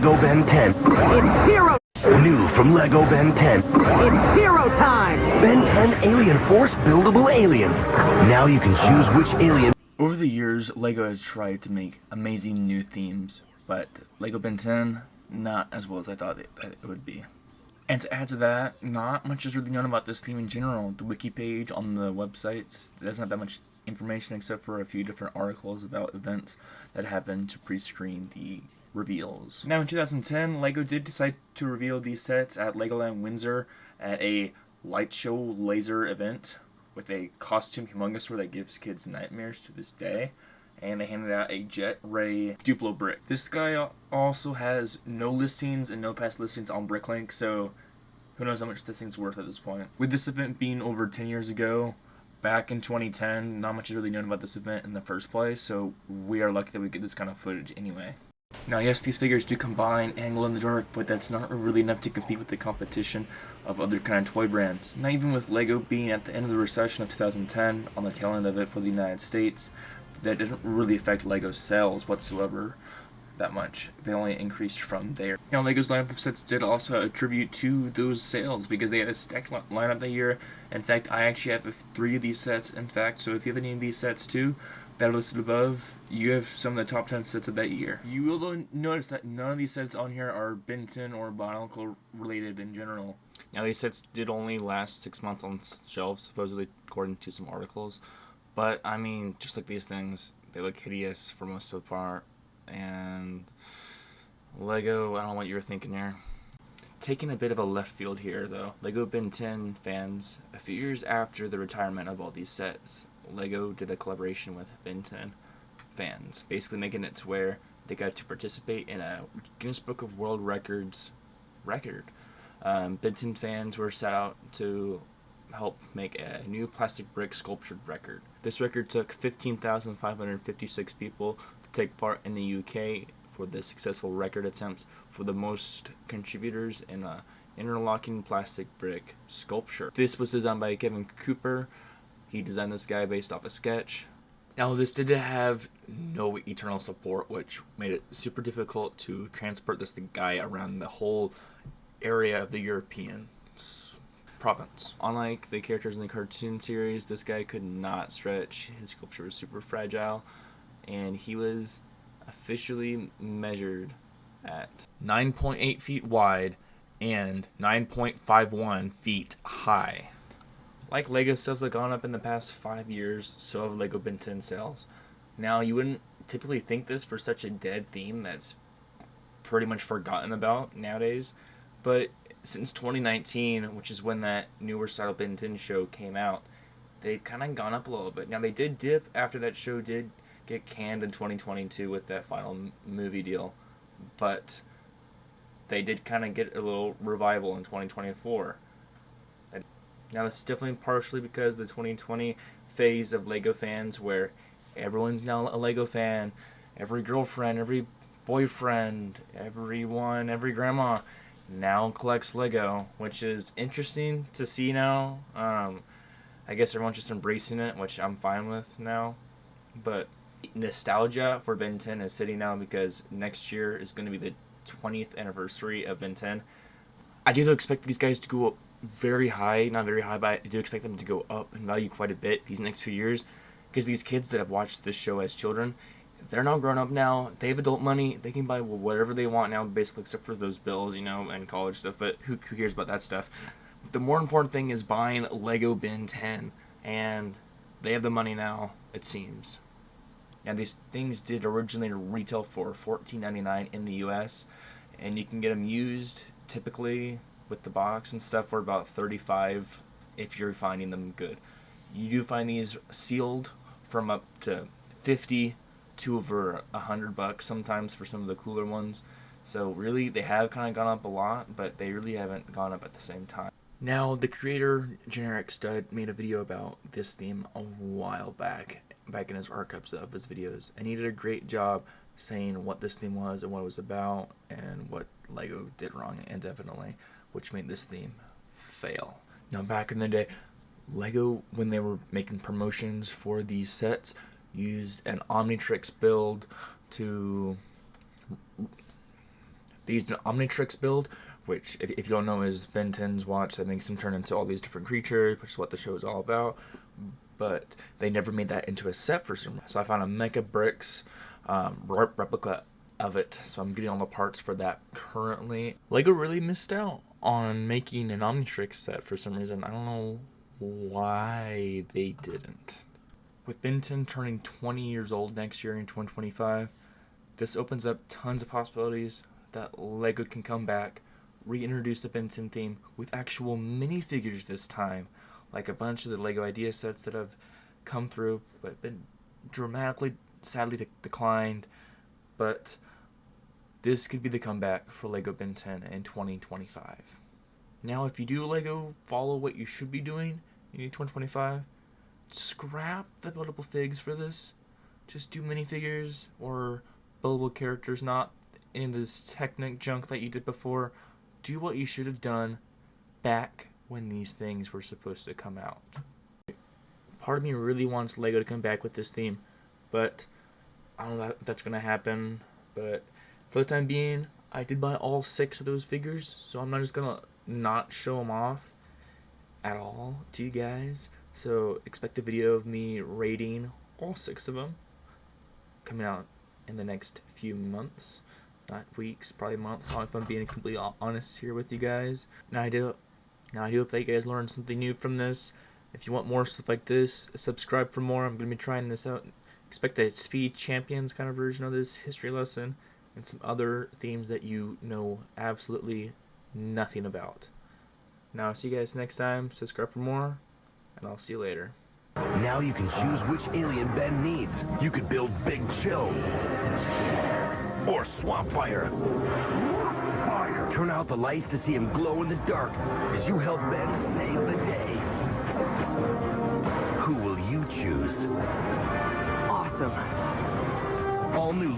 Lego Ben 10. It's hero! New from Lego Ben 10. It's hero time! Ben 10 Alien Force Buildable Aliens. Now you can choose which alien. Over the years, LEGO has tried to make amazing new themes, but LEGO Ben 10, not as well as I thought it would be. And to add to that, not much is really known about this theme in general. The wiki page on the websites doesn't have that much information except for a few different articles about events that happened to pre-screen the reveals. Now in 2010, LEGO did decide to reveal these sets at Legoland Windsor at a light show laser event with a costume humongousaur that gives kids nightmares to this day. And they handed out a Jet Ray Duplo brick. This guy also has no listings and no past listings on Bricklink, so who knows how much this thing's worth at this point. With this event being over 10 years ago, back in 2010, not much is really known about this event in the first place, so we are lucky that we get this kind of footage anyway. Now yes, these figures do combine angle in the dark, but that's not really enough to compete with the competition of other kind of toy brands. Not even with LEGO being at the end of the recession of 2010, on the tail end of it for the United States, that didn't really affect LEGO's sales whatsoever that much. They only increased from there. Now LEGO's lineup of sets did also attribute to those sales because they had a stacked lineup that year. In fact, I actually have 3 of these sets, in fact, so if you have any of these sets too that are listed above, you have some of the top 10 sets of that year. You will though notice that none of these sets on here are benten or Bionicle related in general. Now these sets did only last 6 months on shelves, supposedly according to some articles. But, I mean, just like these things, they look hideous for most of the part. And LEGO, I don't know what you were thinking here. Taking a bit of a left field here, though. LEGO Ben 10 fans, a few years after the retirement of all these sets, LEGO did a collaboration with Ben 10 fans, basically making it to where they got to participate in a Guinness Book of World Records record. Ben 10 fans were set out to help make a new plastic brick sculptured record. This record took 15,556 people to take part in the UK for the successful record attempt for the most contributors in a interlocking plastic brick sculpture. This was designed by Kevin Cooper. He designed this guy based off a sketch. Now this did have no eternal support, which made it super difficult to transport this guy around the whole area of the European province. Unlike the characters in the cartoon series, this guy could not stretch. His sculpture was super fragile, and he was officially measured at 9.8 feet wide and 9.51 feet high. Like LEGO sales have gone up in the past 5 years, so have LEGO Ben 10 sales. Now, you wouldn't typically think this for such a dead theme that's pretty much forgotten about nowadays, but since 2019, which is when that newer style Ben 10 show came out, they've kind of gone up a little bit. Now, they did dip after that show did get canned in 2022 with that final movie deal, but they did kind of get a little revival in 2024. Now, this is definitely partially because of the 2020 phase of LEGO fans where everyone's now a LEGO fan. Every girlfriend, every boyfriend, everyone, every grandma now collects LEGO, which is interesting to see now. I guess everyone's just embracing it, which I'm fine with now. But nostalgia for Ben 10 is hitting now because next year is going to be the 20th anniversary of Ben 10. I do expect these guys to go up very high, not very high, but I do expect them to go up in value quite a bit these next few years because these kids that have watched this show as children, they're now grown up now. They have adult money. They can buy whatever they want now, basically, except for those bills, and college stuff. But who cares about that stuff? The more important thing is buying LEGO Ben 10, and they have the money now, it seems. Now, these things did originally retail for $14.99 in the U.S., and you can get them used, typically, with the box and stuff, for about $35 if you're finding them good. You do find these sealed from up to $50 to over $100 sometimes for some of the cooler ones. So really, they have kind of gone up a lot, but they really haven't gone up at the same time. Now, the creator, Generic Stud, made a video about this theme a while back in his archives of his videos, and he did a great job saying what this theme was and what it was about and what LEGO did wrong indefinitely, which made this theme fail. Now, back in the day, LEGO, when they were making promotions for these sets, used an Omnitrix build to They used an Omnitrix build, which, if you don't know, is Ben 10's watch that makes him turn into all these different creatures, which is what the show is all about. But they never made that into a set for some reason. So I found a Mecha Bricks replica of it. So I'm getting all the parts for that currently. LEGO really missed out on making an Omnitrix set for some reason. I don't know why they didn't. With Ben 10 turning 20 years old next year in 2025, this opens up tons of possibilities that LEGO can come back, reintroduce the Ben 10 theme with actual minifigures this time, like a bunch of the LEGO idea sets that have come through but been dramatically, sadly declined. But this could be the comeback for LEGO Ben 10 in 2025. Now, if you do LEGO follow what you should be doing in 2025, scrap the buildable figs for this. Just do minifigures or buildable characters, not any of this Technic junk that you did before. Do what you should have done back when these things were supposed to come out. Part of me really wants LEGO to come back with this theme, but I don't know if that's going to happen. But for the time being, I did buy all 6 of those figures, so I'm not just going to not show them off at all to you guys. So expect a video of me rating all 6 of them coming out in the next few months. Not weeks, probably months, if I'm being completely honest here with you guys. Now I do hope that you guys learned something new from this. If you want more stuff like this, subscribe for more. I'm going to be trying this out. Expect a Speed Champions kind of version of this history lesson and some other themes that you know absolutely nothing about. Now I'll see you guys next time. Subscribe for more, and I'll see you later. Now you can choose which alien Ben needs. You could build Big Chill. Or Swamp Fire. Turn out the lights to see him glow in the dark as you help Ben save the day.